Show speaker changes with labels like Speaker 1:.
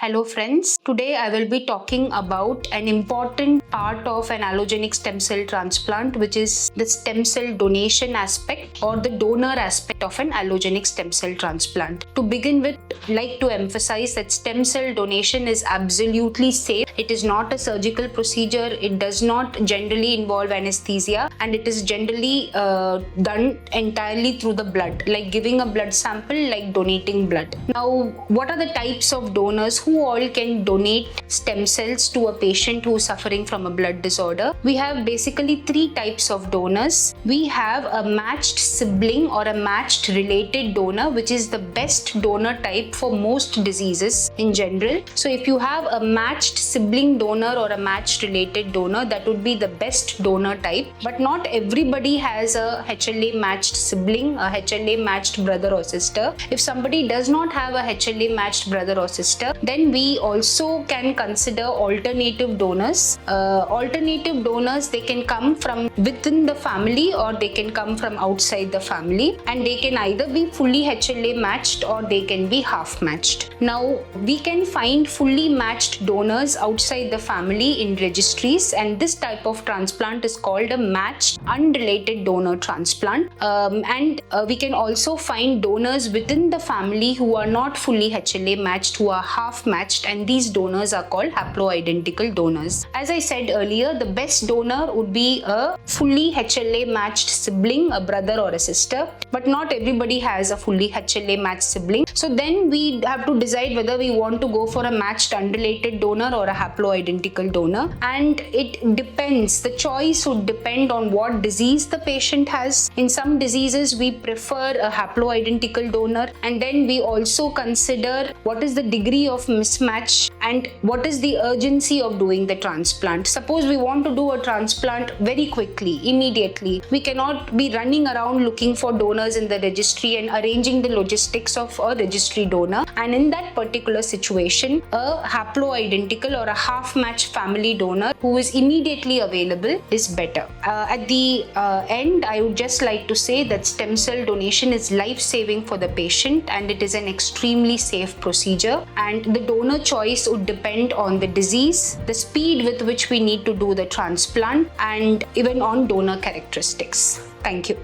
Speaker 1: Hello friends, today I will be talking about an important part of an allogenic stem cell transplant, which is the stem cell donation aspect or the donor aspect of an allogenic stem cell transplant. To begin with, I'd like to emphasize that stem cell donation is absolutely safe. It is not a surgical procedure, it does not generally involve anesthesia, and it is generally done entirely through the blood, like giving a blood sample, like donating blood. Now, what are the types of donors? Who all can donate stem cells to a patient who is suffering from a blood disorder? We have basically three types of donors. We have a matched sibling or a matched related donor, which is the best donor type for most diseases in general. So if you have a matched sibling donor or a matched related donor, that would be the best donor type. But not everybody has a HLA matched sibling, a HLA matched brother or sister. If somebody does not have a HLA matched brother or sister, then we also can consider alternative donors. Alternative donors, they can come from within the family or they can come from outside the family, and they can either be fully HLA matched or they can be half matched. Now, we can find fully matched donors outside the family in registries, and this type of transplant is called a matched unrelated donor transplant. We can also find donors within the family who are not fully HLA matched, who are half matched, and these donors are called haploidentical donors. As I said earlier, the best donor would be a fully HLA matched sibling, a brother or a sister, but not everybody has a fully HLA matched sibling. So then we have to decide whether we want to go for a matched unrelated donor or a haploidentical donor, and it depends. The choice would depend on what disease the patient has. In some diseases, we prefer a haploidentical donor, and then we also consider what is the degree of mismatch and what is the urgency of doing the transplant. Suppose we want to do a transplant very quickly, immediately. We cannot be running around looking for donors in the registry and arranging the logistics of a registry donor. And in that particular situation, a haploidentical or a half-matched family donor who is immediately available is better. At the end, I would just like to say that stem cell donation is life-saving for the patient, and it is an extremely safe procedure, and the donor choice would depend on the disease, the speed with which we need to do the transplant, and even on donor characteristics. Thank you.